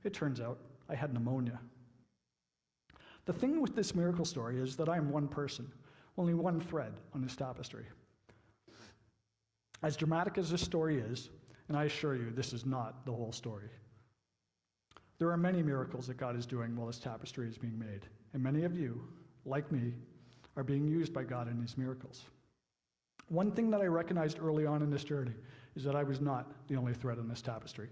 It turns out I had pneumonia. The thing with this miracle story is that I am one person, only one thread on this tapestry. As dramatic as this story is, and I assure you this is not the whole story, there are many miracles that God is doing while this tapestry is being made, and many of you, like me, are being used by God in these miracles. One thing that I recognized early on in this journey is that I was not the only thread on this tapestry.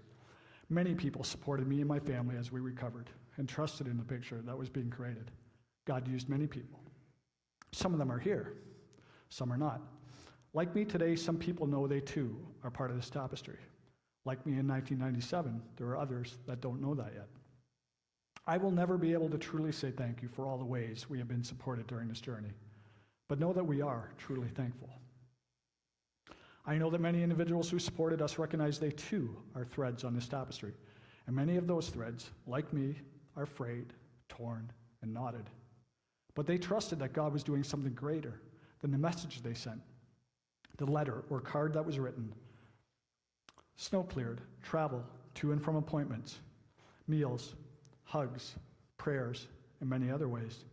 Many people supported me and my family as we recovered and trusted in the picture that was being created. God used many people. Some of them are here, some are not. Like me today, some people know they too are part of this tapestry. Like me in 1997, there are others that don't know that yet. I will never be able to truly say thank you for all the ways we have been supported during this journey, but know that we are truly thankful. I know that many individuals who supported us recognize they too are threads on this tapestry, and many of those threads, like me, are frayed, torn, and knotted. But they trusted that God was doing something greater than the message they sent, the letter or card that was written. Snow cleared, travel to and from appointments, meals, hugs, prayers, and many other ways.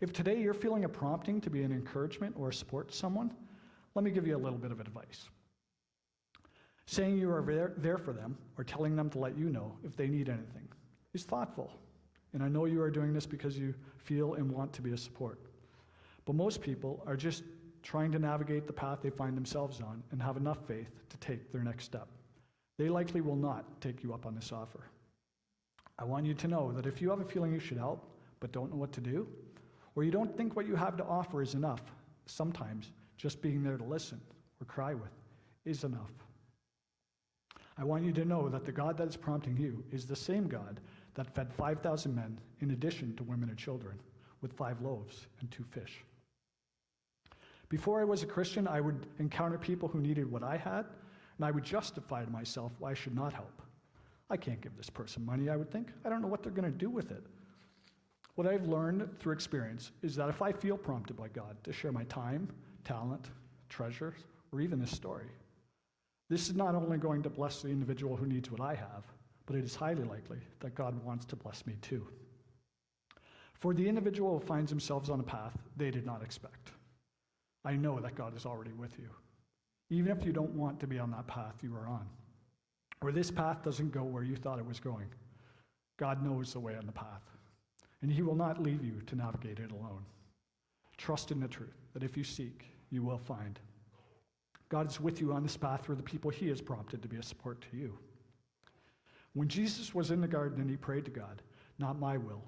If today you're feeling a prompting to be an encouragement or a support to someone, let me give you a little bit of advice. Saying you are there for them or telling them to let you know if they need anything is thoughtful. And I know you are doing this because you feel and want to be a support. But most people are just trying to navigate the path they find themselves on and have enough faith to take their next step. They likely will not take you up on this offer. I want you to know that if you have a feeling you should help but don't know what to do, or you don't think what you have to offer is enough, sometimes just being there to listen or cry with is enough. I want you to know that the God that is prompting you is the same God that fed 5,000 men in addition to women and children with 5 loaves and 2 fish. Before I was a Christian, I would encounter people who needed what I had, and I would justify to myself why I should not help. I can't give this person money, I would think. I don't know what they're going to do with it. What I've learned through experience is that if I feel prompted by God to share my time, talent, treasures, or even this story, this is not only going to bless the individual who needs what I have, but it is highly likely that God wants to bless me too. For the individual who finds themselves on a path they did not expect, I know that God is already with you, even if you don't want to be on that path you are on, or this path doesn't go where you thought it was going. God knows the way on the path, and He will not leave you to navigate it alone. Trust in the truth that if you seek, you will find. God is with you on this path for the people He has prompted to be a support to you. When Jesus was in the garden and He prayed to God, "Not my will,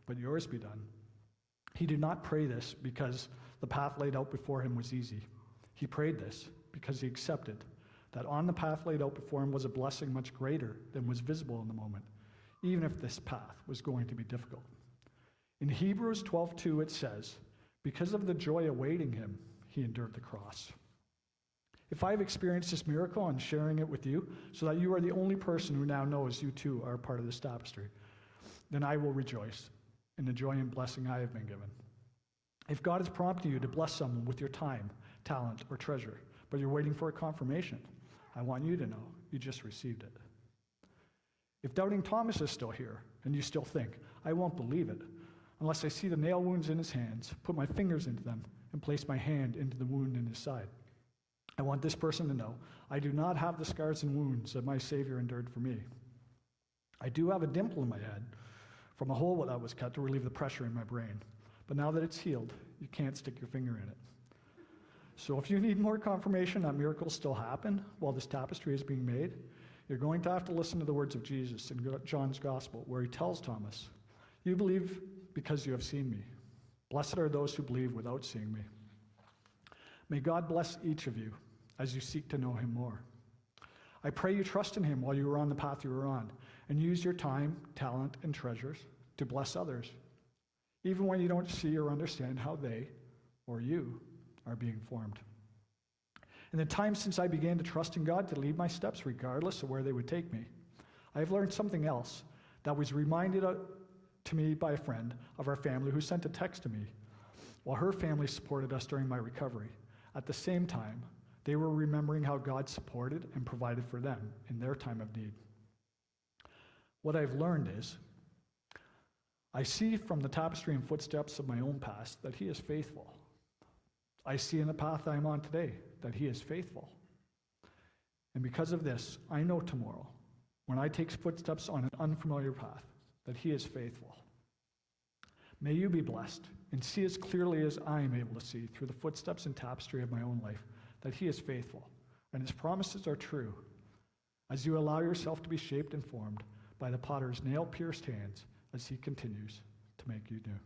but yours be done," He did not pray this because the path laid out before Him was easy. He prayed this because He accepted that on the path laid out before Him was a blessing much greater than was visible in the moment, even if this path was going to be difficult. In Hebrews 12:2 it says, "Because of the joy awaiting Him, He endured the cross." If I've experienced this miracle, I'm sharing it with you so that you are the only person who now knows you too are part of this tapestry, then I will rejoice in the joy and blessing I have been given. If God is prompting you to bless someone with your time, talent, or treasure, but you're waiting for a confirmation, I want you to know you just received it. If doubting Thomas is still here and you still think, "I won't believe it unless I see the nail wounds in his hands, put my fingers into them, and place my hand into the wound in his side," I want this person to know, I do not have the scars and wounds that my Savior endured for me. I do have a dimple in my head from a hole that was cut to relieve the pressure in my brain, but now that it's healed, you can't stick your finger in it. So if you need more confirmation that miracles still happen while this tapestry is being made, you're going to have to listen to the words of Jesus in John's Gospel, where He tells Thomas, "You believe because you have seen me. Blessed are those who believe without seeing me." May God bless each of you as you seek to know Him more. I pray you trust in Him while you are on the path you are on, and use your time, talent, and treasures to bless others, even when you don't see or understand how they, or you, are being formed. In the time since I began to trust in God to lead my steps regardless of where they would take me, I have learned something else that was reminded to me by a friend of our family who sent a text to me while her family supported us during my recovery. At the same time, they were remembering how God supported and provided for them in their time of need. What I've learned is, I see from the tapestry and footsteps of my own past that he is faithful. I see in the path I am on today that he is faithful. And because of this, I know tomorrow, when I take footsteps on an unfamiliar path, that he is faithful. May you be blessed and see as clearly as I am able to see through the footsteps and tapestry of my own life that he is faithful and his promises are true as you allow yourself to be shaped and formed by the potter's nail-pierced hands as he continues to make you new.